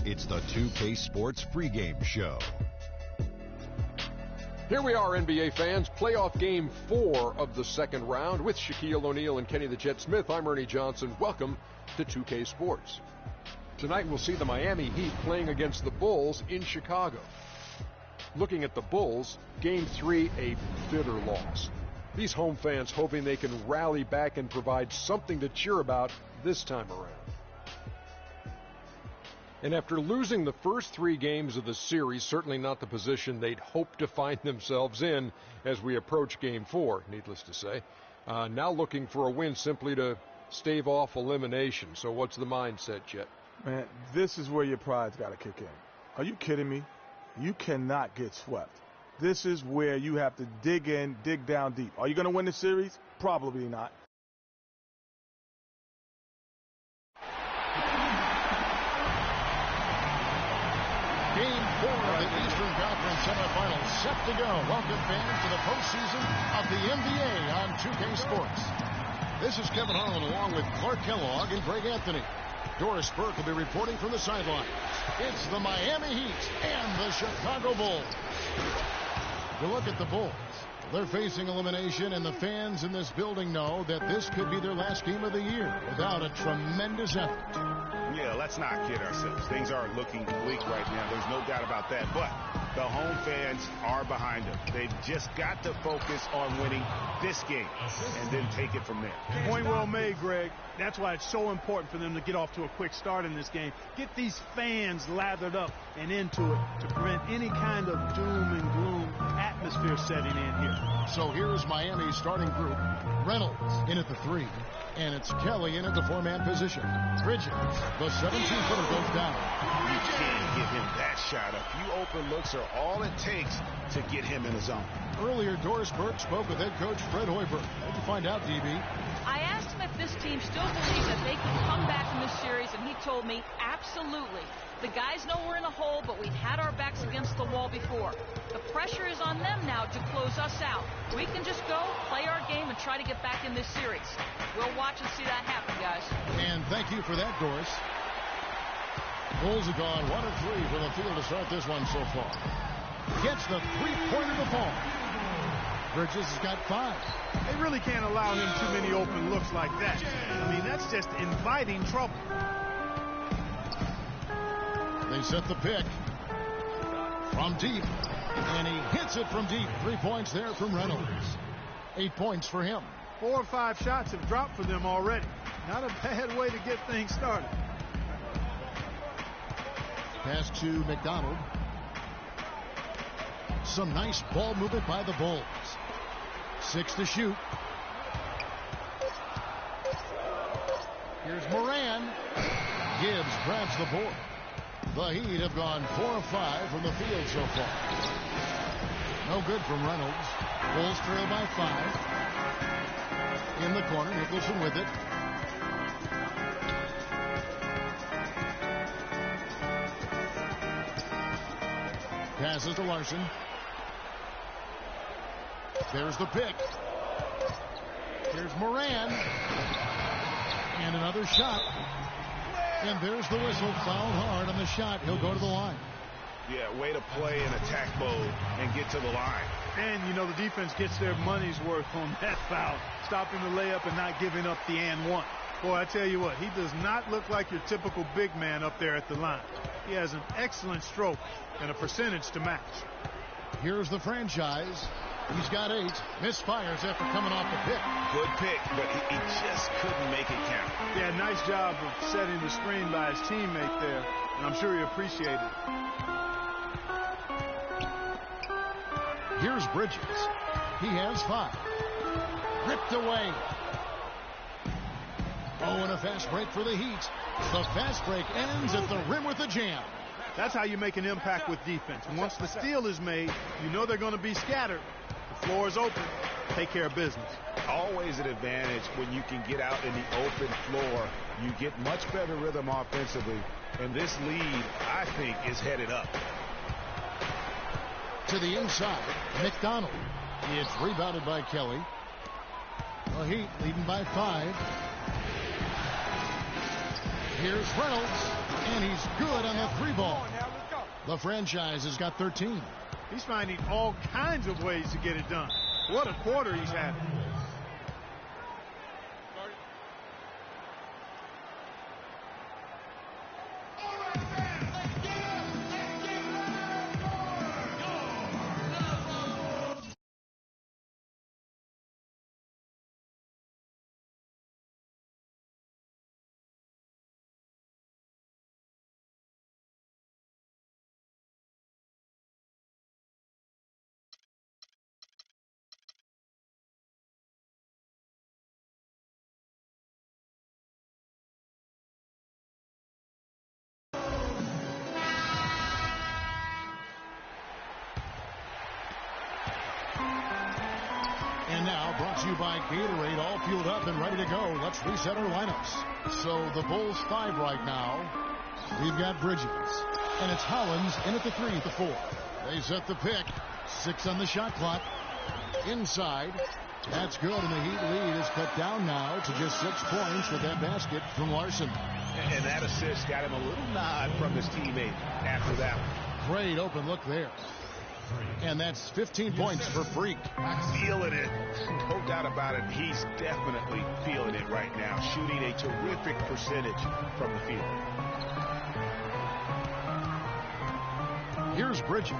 It's the 2K Sports pregame show. Here we are, NBA fans. Playoff game 4 of the second round with Shaquille O'Neal and Kenny the Jet Smith. I'm Ernie Johnson. Welcome to 2K Sports. Tonight we'll see the Miami Heat playing against the Bulls in Chicago. Looking at the Bulls, game 3, a bitter loss. These home fans hoping they can rally back and provide something to cheer about this time around. And after losing the first 3 games of the series, certainly not the position they'd hoped to find themselves in as we approach game 4, needless to say. Now looking for a win simply to stave off elimination. So what's the mindset, Chet? Man, this is where your pride's got to kick in. Are you kidding me? You cannot get swept. This is where you have to dig in, dig down deep. Are you going to win the series? Probably not. Game 4 of the Eastern Conference semifinals set to go. Welcome fans to the postseason of the NBA on 2K Sports. This is Kevin Harlan along with Clark Kellogg and Greg Anthony. Doris Burke will be reporting from the sidelines. It's the Miami Heat and the Chicago Bulls. You look at the Bulls. They're facing elimination, and the fans in this building know that this could be their last game of the year without a tremendous effort. Yeah, let's not kid ourselves. Things are looking bleak right now. There's no doubt about that. But the home fans are behind them. They've just got to focus on winning this game and then take it from there. Point well made, Greg. That's why it's so important for them to get off to a quick start in this game. Get these fans lathered up and into it to prevent any kind of doom and gloom atmosphere setting in here. So here's Miami's starting group. Reynolds in at the 3, and it's Kelly in at the 4-man position. Bridges, the 17-footer, goes down. You can't give him that shot. A few open looks are all it takes to get him in the zone. Earlier, Doris Burke spoke with head coach Fred Hoiberg. What'd you find out, DB? I asked him if this team still believes that they can come back in this series, and he told me absolutely. The guys know we're in a hole, but we've had our backs against the wall before. The pressure is on them now to close us out. We can just go, play our game, and try to get back in this series. We'll watch and see that happen, guys. And thank you for that, Doris. Bulls have gone 1 of 3 from the field to start this one so far. Gets the three-pointer to fall. Bridges has got 5. They really can't allow him too many open looks like that. I mean, that's just inviting trouble. They set the pick from deep, and he hits it from deep. 3 points there from Reynolds. 8 points for him. 4 or 5 shots have dropped for them already. Not a bad way to get things started. Pass to McDonald. Some nice ball movement by the Bulls. 6 to shoot. Here's Moran. Gibbs grabs the board. The Heat have gone 4 of 5 from the field so far. No good from Reynolds. Bulls trail by 5. In the corner, Nicholson with it. Passes to Larson. There's the pick. Here's Moran. And another shot. And there's the whistle. Fouled hard on the shot. He'll go to the line. Yeah, way to play in attack mode and get to the line. And, you know, the defense gets their money's worth on that foul. Stopping the layup and not giving up the and one. Boy, I tell you what, he does not look like your typical big man up there at the line. He has an excellent stroke and a percentage to match. Here's the franchise. He's got 8. Misfires after coming off the pick. Good pick, but he just couldn't make it count. Yeah, nice job of setting the screen by his teammate there, and I'm sure he appreciated it. Here's Bridges. He has 5. Ripped away. Oh, and a fast break for the Heat. The fast break ends at the rim with a jam. That's how you make an impact with defense. Once the steal is made, you know they're going to be scattered. The floor is open. Take care of business. Always an advantage when you can get out in the open floor. You get much better rhythm offensively. And this lead, I think, is headed up. To the inside, McDonald. It's rebounded by Kelly. The Heat leading by 5. Here's Reynolds, and he's good on the 3-ball. The franchise has got 13. He's finding all kinds of ways to get it done. What a quarter he's having. And now, brought to you by Gatorade, all fueled up and ready to go. Let's reset our lineups. So the Bulls 5 right now. We've got Bridges. And it's Hollins in at the 3 at the 4. They set the pick. 6 on the shot clock. Inside. That's good, and the Heat lead is cut down now to just 6 points with that basket from Larson. And that assist got him a little nod from his teammate after that one. Great open look there. And that's 15 points for Freak. Feeling it. No doubt about it. He's definitely feeling it right now. Shooting a terrific percentage from the field. Here's Bridges.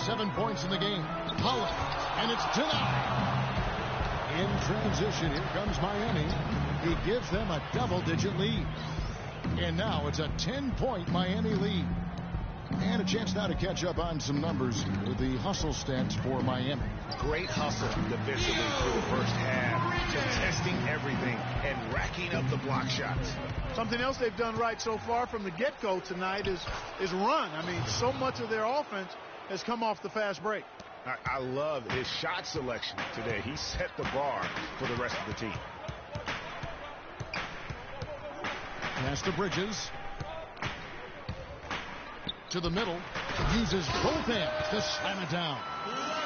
7 points in the game. Hollins. And it's denied. In transition, here comes Miami. He gives them a double-digit lead. And now it's a 10-point Miami lead. And a chance now to catch up on some numbers with the hustle stats for Miami. Great hustle defensively through the first half, contesting everything and racking up the block shots. Something else they've done right so far from the get-go tonight is run. I mean, so much of their offense has come off the fast break. I love his shot selection today. He set the bar for the rest of the team. Pass to Bridges. To the middle. Uses both hands to slam it down.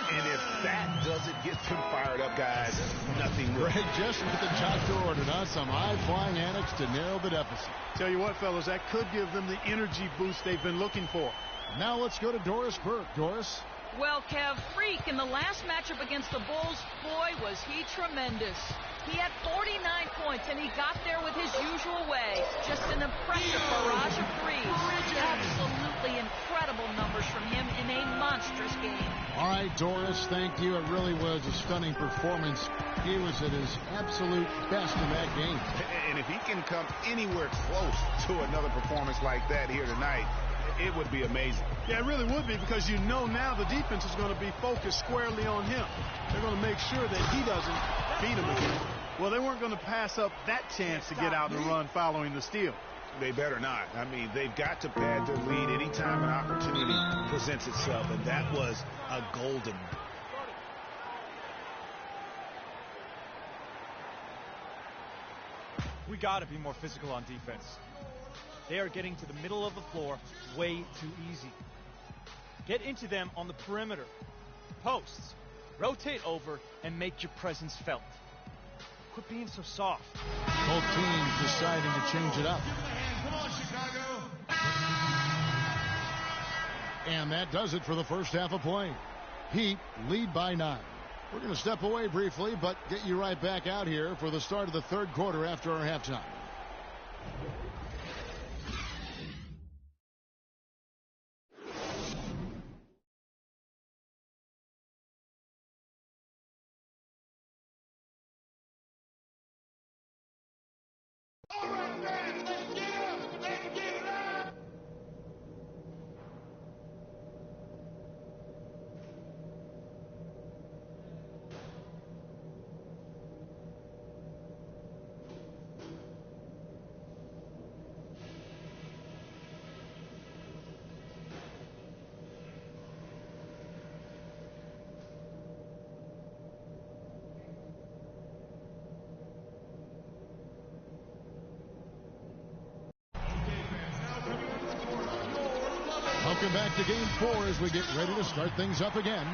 And if that doesn't get them fired up, guys, nothing will. Greg, just what the doctor ordered, huh? Some high-flying antics to narrow the deficit. Tell you what, fellas, that could give them the energy boost they've been looking for. Now let's go to Doris Burke. Doris? Well, Kev, Freak, in the last matchup against the Bulls, boy, was he tremendous. He had 49 points, and he got there with his usual way. Just an impressive barrage of threes. Absolutely incredible numbers from him in a monstrous game. All right, Doris, thank you. It really was a stunning performance. He was at his absolute best in that game. And if he can come anywhere close to another performance like that here tonight, it would be amazing. Yeah, it really would be, because you know now the defense is going to be focused squarely on him. They're going to make sure that he doesn't beat him again. Well, they weren't going to pass up that chance to get out and run following the steal. They better not. I mean, they've got to pad their lead anytime an opportunity presents itself, and that was a golden one. We got to be more physical on defense. They are getting to the middle of the floor way too easy. Get into them on the perimeter. Posts. Rotate over and make your presence felt. Quit being so soft. Both teams deciding to change it up. And that does it for the first half of play. Heat lead by 9. We're going to step away briefly, but get you right back out here for the start of the third quarter after our halftime. Welcome back to Game 4 as we get ready to start things up again.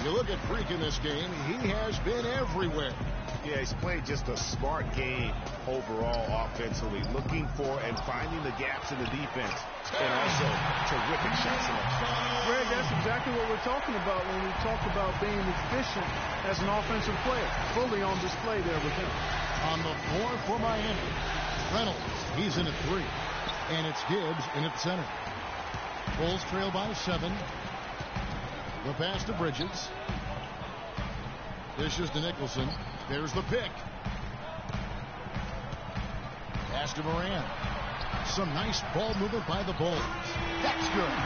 You look at Freak in this game, he has been everywhere. Yeah, he's played just a smart game overall offensively, looking for and finding the gaps in the defense, and also terrific shot selection. Greg, that's exactly what we're talking about when we talk about being efficient as an offensive player. Fully on display there with him. On the floor for Miami, Reynolds, he's in at 3. And it's Gibbs in at center. Bulls trail by 7. The pass to Bridges. Dishes to Nicholson. There's the pick. Pass to Moran. Some nice ball movement by the Bulls. That's good.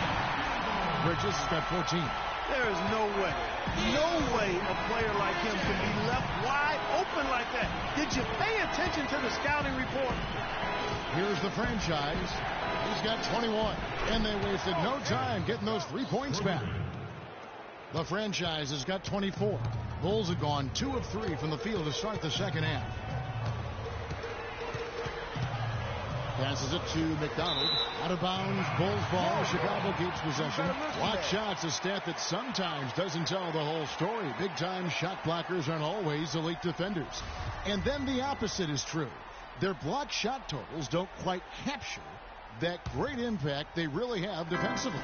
Bridges has got 14. There is no way a player like him can be left wide open like that. Did you pay attention to the scouting report? Here's the franchise. He's got 21. And they wasted no time getting those 3 points back. The franchise has got 24. Bulls have gone 2 of 3 from the field to start the second half. Passes it to McDonald. Out of bounds. Bulls ball. Chicago keeps possession. Block shots, a stat that sometimes doesn't tell the whole story. Big-time shot blockers aren't always elite defenders. And then the opposite is true. Their block shot totals don't quite capture that great impact they really have defensively.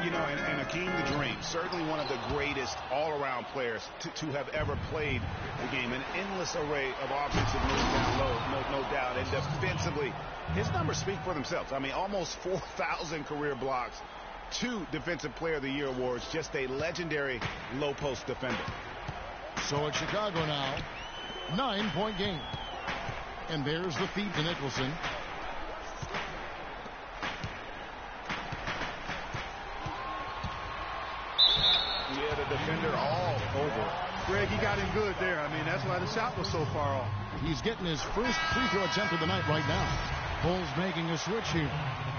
You know, and Akeem the Dream, certainly one of the greatest all-around players to have ever played the game. An endless array of offensive moves down low, no doubt. And defensively, his numbers speak for themselves. I mean, almost 4,000 career blocks, 2 Defensive Player of the Year awards, just a legendary low-post defender. So at Chicago now, 9-point game. And there's the feed to Nicholson. Yeah, the defender all over. Greg, he got him good there. I mean, that's why the shot was so far off. He's getting his first free throw attempt of the night right now. Bulls making a switch here.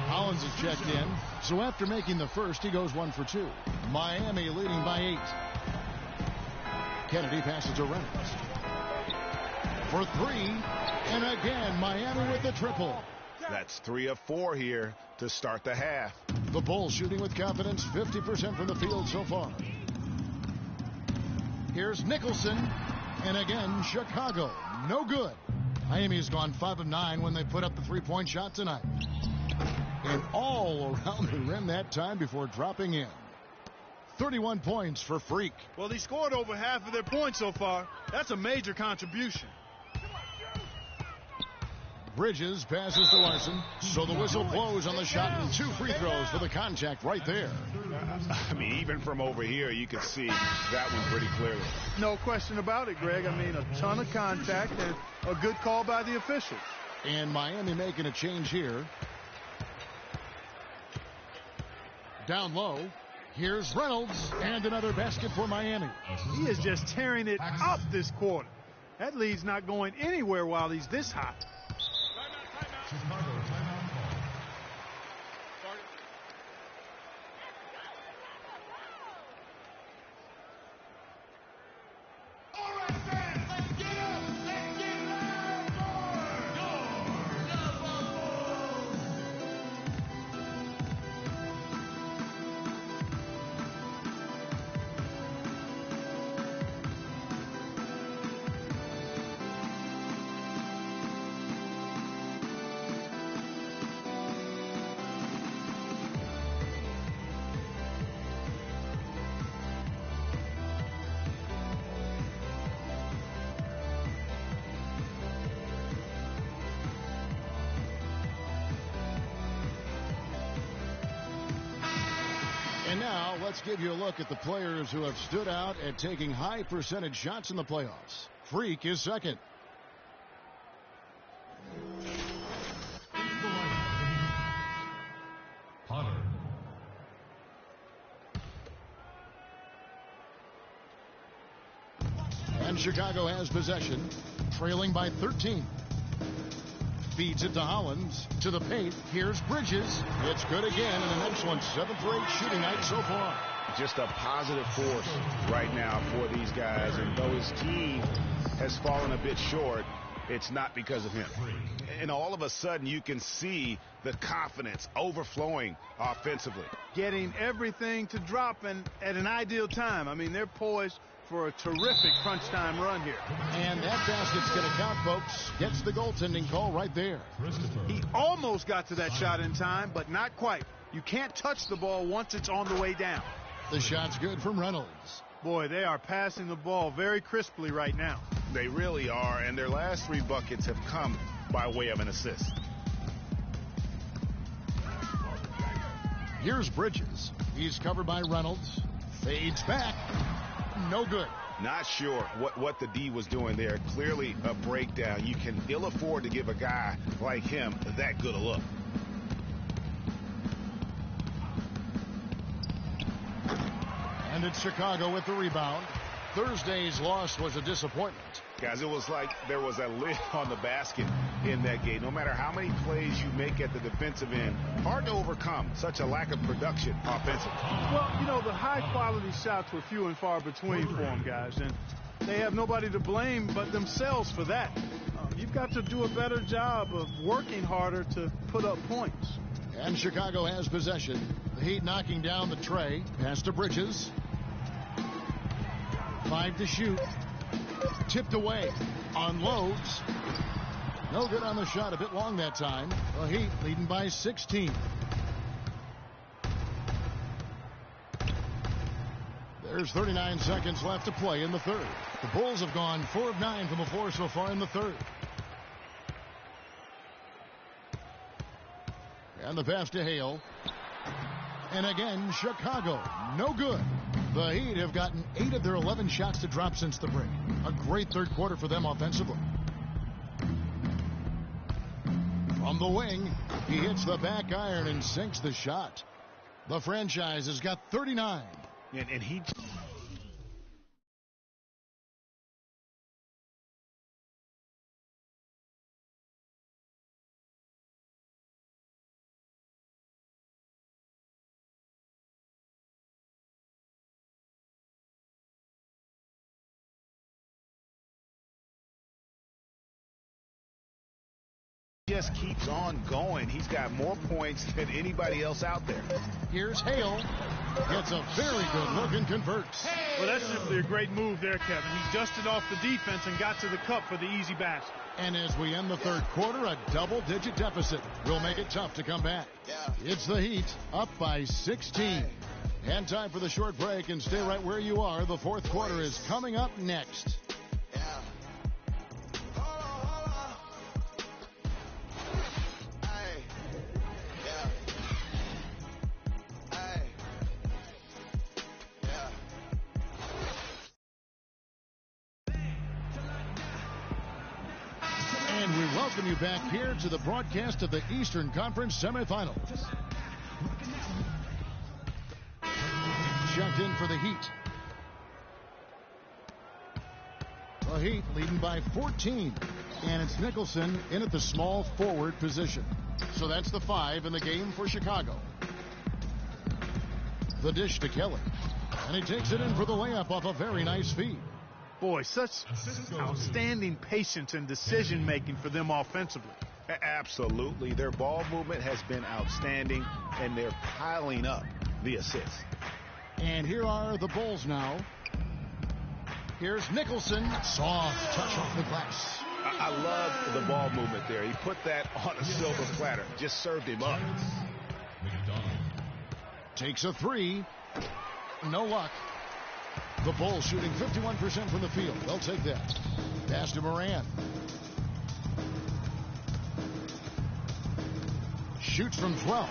Hollins has checked in. So after making the first, he goes 1 for 2. Miami leading by 8. Kennedy passes to Reynolds. For 3. And again, Miami with the triple. That's 3 of 4 here to start the half. The Bulls shooting with confidence, 50% from the field so far. Here's Nicholson. And again, Chicago. No good. Miami's gone 5 of 9 when they put up the 3-point shot tonight. And all around the rim that time before dropping in. 31 points for Freak. Well, he scored over half of their points so far. That's a major contribution. Bridges passes to Larson. So the whistle blows on the shot and 2 free throws for the contact right there. I mean, even from over here, you can see that one pretty clearly. No question about it, Greg. I mean, a ton of contact and a good call by the officials. And Miami making a change here. Down low. Here's Reynolds. And another basket for Miami. He is just tearing it up this quarter. That lead's not going anywhere while he's this hot. And now let's give you a look at the players who have stood out at taking high percentage shots in the playoffs. Freak is second. Potter. And Chicago has possession, trailing by 13. Feeds it to Hollins, to the paint. Here's Bridges. It's good again, and an excellent 7 for 8 shooting night so far. Just a positive force right now for these guys. And though his team has fallen a bit short, it's not because of him. And all of a sudden, you can see the confidence overflowing offensively. Getting everything to drop and at an ideal time. I mean, they're poised for a terrific crunch time run here. And that basket's going to count, folks. Gets the goaltending call right there. He almost got to that shot in time, but not quite. You can't touch the ball once it's on the way down. The shot's good from Reynolds. Boy, they are passing the ball very crisply right now. They really are, and their last 3 buckets have come by way of an assist. Here's Bridges. He's covered by Reynolds. Fades back. No good. Not sure what the D was doing there. Clearly a breakdown. You can ill afford to give a guy like him that good a look. And it's Chicago with the rebound. Thursday's loss was a disappointment. Guys, it was like there was a lid on the basket in that game. No matter how many plays you make at the defensive end, hard to overcome such a lack of production offensively. Well, you know, the high-quality shots were few and far between for them, guys, and they have nobody to blame but themselves for that. You've got to do a better job of working harder to put up points. And Chicago has possession. The Heat knocking down the tray. Pass to Bridges. 5 to shoot. Tipped away. Unloads. No good on the shot. A bit long that time. The Heat leading by 16. There's 39 seconds left to play in the third. The Bulls have gone 4 of 9 from the floor so far in the third. And the pass to Hale. And again, Chicago. No good. The Heat have gotten 8 of their 11 shots to drop since the break. A great third quarter for them offensively. From the wing, he hits the back iron and sinks the shot. The franchise has got 39. And he... just keeps on going. He's got more points than anybody else out there. Here's Hale. Gets a very good look and converts. Well, that's simply a great move there, Kevin. He dusted off the defense and got to the cup for the easy basket. And as we end the third quarter, a double-digit deficit will make it tough to come back. It's the Heat up by 16. And time for the short break, and stay right where you are. The fourth quarter is coming up next. And we welcome you back here to the broadcast of the Eastern Conference semifinals. Checked in for the Heat. The Heat leading by 14. And it's Nicholson in at the small forward position. So that's the 5 in the game for Chicago. The dish to Kelly. And he takes it in for the layup off a very nice feed. Boy, such outstanding patience and decision-making for them offensively. Absolutely. Their ball movement has been outstanding, and they're piling up the assists. And here are the Bulls now. Here's Nicholson. Soft touch off the glass. I love the ball movement there. He put that on a silver platter. Just served him up. Takes a 3. No luck. The Bulls shooting 51% from the field. They'll take that. Pass to Moran. Shoots from 12.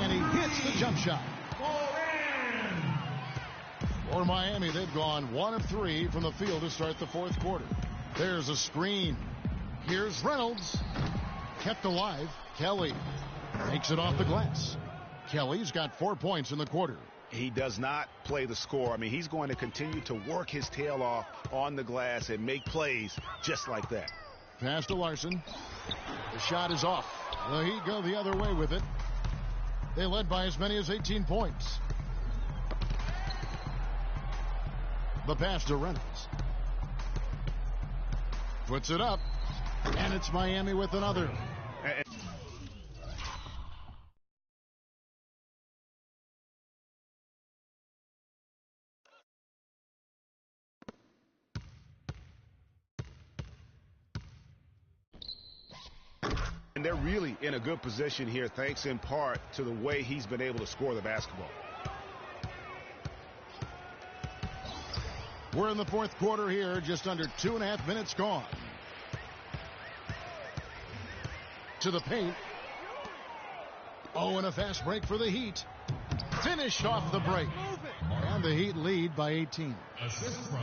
And he hits the jump shot. For Miami, they've gone 1 of 3 from the field to start the fourth quarter. There's a screen. Here's Reynolds. Kept alive. Kelly makes it off the glass. Kelly's got 4 points in the quarter. He does not play the score. I mean, he's going to continue to work his tail off on the glass and make plays just like that. Pass to Larson. The shot is off. The Heat go the other way with it. They led by as many as 18 points. The pass to Reynolds. Puts it up. And it's Miami with another. And they're really in a good position here, thanks in part to the way he's been able to score the basketball. We're in the fourth quarter here, just under 2.5 minutes gone. To the paint. Oh, and a fast break for the Heat. Finished off the break. And the Heat lead by 18.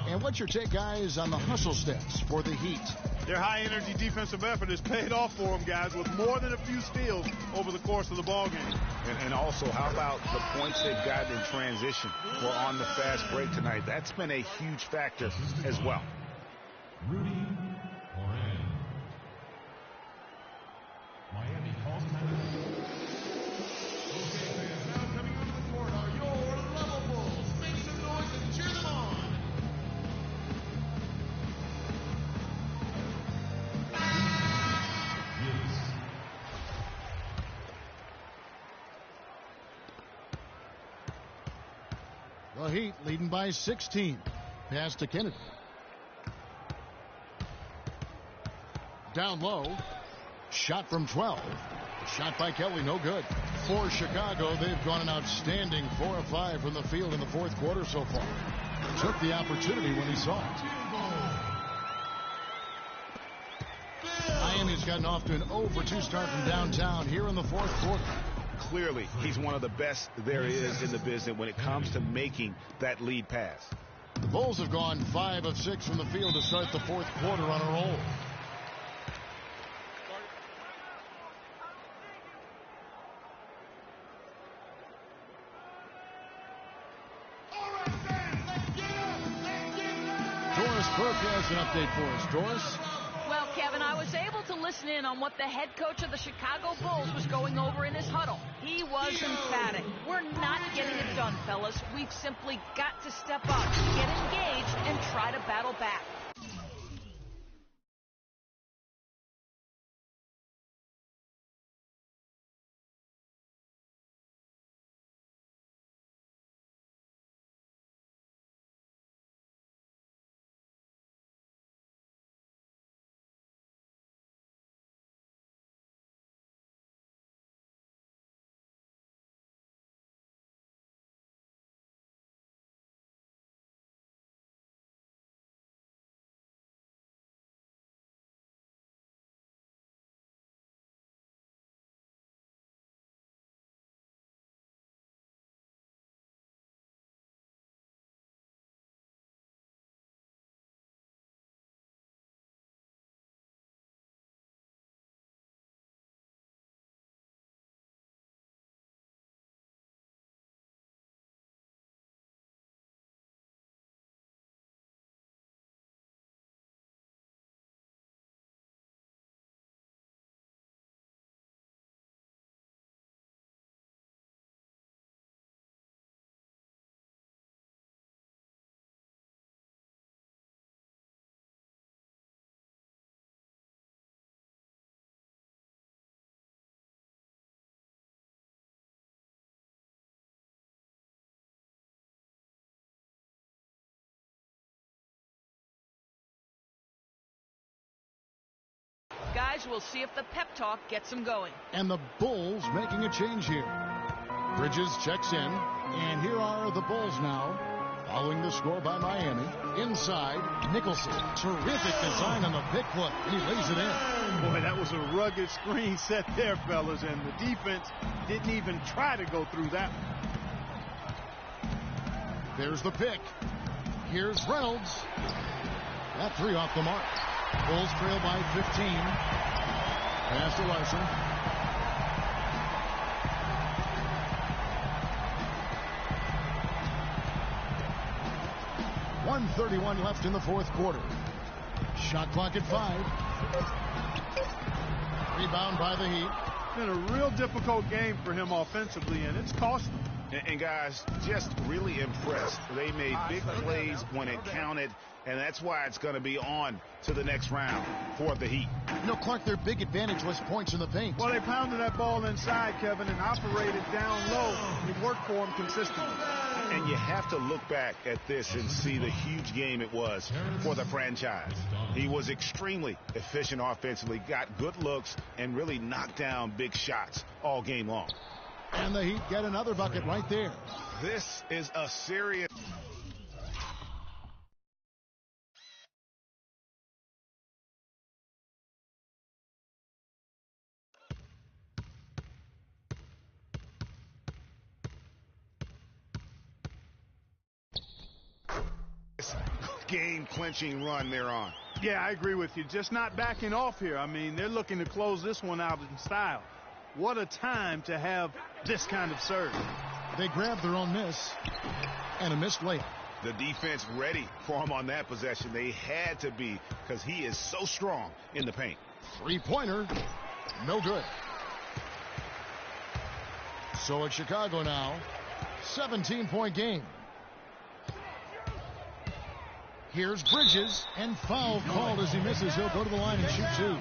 And what's your take, guys, on the hustle steps for the Heat? Their high-energy defensive effort has paid off for them, guys, with more than a few steals over the course of the ballgame. And also, how about the points they've gotten in transition or on the fast break tonight? That's been a huge factor as well. Rudy Moran. Miami calls time. Okay, fans, now coming onto the court are your Level Bulls. Make some noise and cheer them on. The Heat leading by 16. Pass to Kennedy. Down low. Shot from 12. Shot by Kelly, no good. For Chicago, they've gone an outstanding 4 of 5 from the field in the fourth quarter so far. Took the opportunity when he saw it. Miami's gotten off to an 0 for 2 start from downtown here in the fourth quarter. Clearly, he's one of the best there is in the business when it comes to making that lead pass. The Bulls have gone 5 of 6 from the field to start the fourth quarter on a roll. Doris Burke has an update for us. Doris? Well, Kevin, I was able to listen in on what the head coach of the Chicago Bulls was going over in his huddle. He was emphatic. We're not getting it done, fellas. We've simply got to step up, get engaged, and try to battle back. Guys, we'll see if the pep talk gets them going. And the Bulls making a change here. Bridges checks in, and here are the Bulls now, following the score by Miami. Inside, Nicholson. Terrific design on the pick foot, and he lays it in. Boy, that was a rugged screen set there, fellas, and the defense didn't even try to go through that one. There's the pick. Here's Reynolds. That 3 off the mark. Bulls trail by 15. Pass to Larson. .131 left in the fourth quarter. Shot clock at 5. Rebound by the Heat. Been a real difficult game for him offensively, and it's cost him. And guys, just really impressed. They made big plays when it counted, and that's why it's going to be on to the next round for the Heat. You know, Clark, their big advantage was points in the paint. Well, they pounded that ball inside, Kevin, and operated down low. It worked for them consistently. And you have to look back at this and see the huge game it was for the franchise. He was extremely efficient offensively, got good looks, and really knocked down big shots all game long. And the Heat get another bucket right there. This is a serious... game-clinching run they're on. Yeah, I agree with you. Just not backing off here. I mean, they're looking to close this one out in style. What a time to have this kind of serve. They grabbed their own miss and a missed layup. The defense ready for him on that possession. They had to be, because he is so strong in the paint. Three-pointer, no good. So it's Chicago now, 17-point game. Here's Bridges, and foul called as he misses. He'll go to the line and shoot two.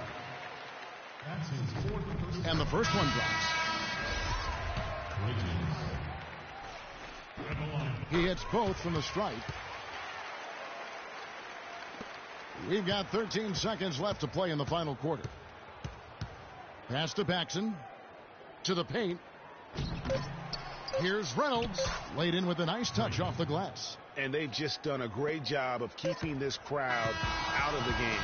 And the first one drops. He hits both from the stripe. We've got 13 seconds left to play in the final quarter. Pass to Paxson. To the paint. Here's Reynolds. Laid in with a nice touch off the glass. And they've just done a great job of keeping this crowd out of the game.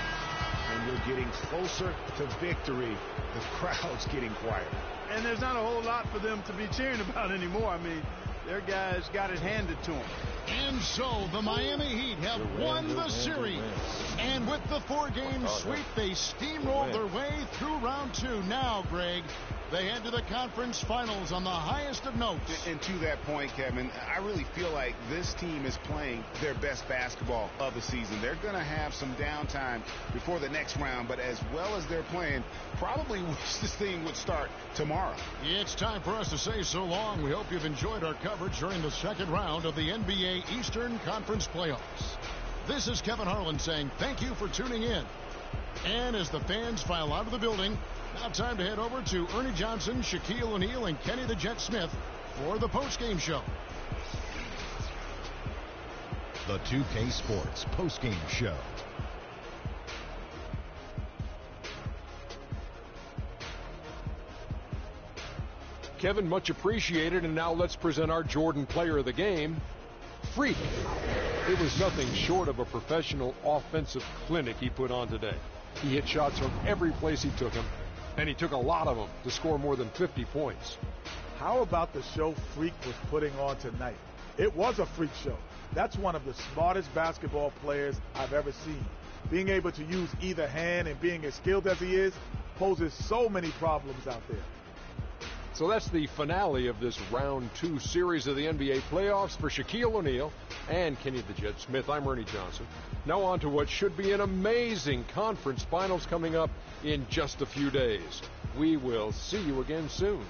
When you're getting closer to victory, the crowd's getting quiet. And there's not a whole lot for them to be cheering about anymore. I mean, their guys got it handed to them. And so the Miami Heat have won the series. And with the four-game sweep, they steamrolled their way through round two. Now, Greg, they head to the conference finals on the highest of notes. And to that point, Kevin, I really feel like this team is playing their best basketball of the season. They're going to have some downtime before the next round, but as well as they're playing, probably wish this thing would start tomorrow. It's time for us to say so long. We hope you've enjoyed our coverage during the second round of the NBA Eastern Conference Playoffs. This is Kevin Harlan saying thank you for tuning in. And as the fans file out of the building, now time to head over to Ernie Johnson, Shaquille O'Neal, and Kenny the Jet Smith for the postgame show. The 2K Sports postgame show. Kevin, much appreciated, and now let's present our Jordan Player of the Game, Freak. It was nothing short of a professional offensive clinic he put on today. He hit shots from every place he took them, and he took a lot of them to score more than 50 points. How about the show Freak was putting on tonight? It was a freak show. That's one of the smartest basketball players I've ever seen. Being able to use either hand and being as skilled as he is poses so many problems out there. So that's the finale of this round two series of the NBA playoffs for Shaquille O'Neal and Kenny the Jet Smith. I'm Ernie Johnson. Now on to what should be an amazing conference finals coming up in just a few days. We will see you again soon.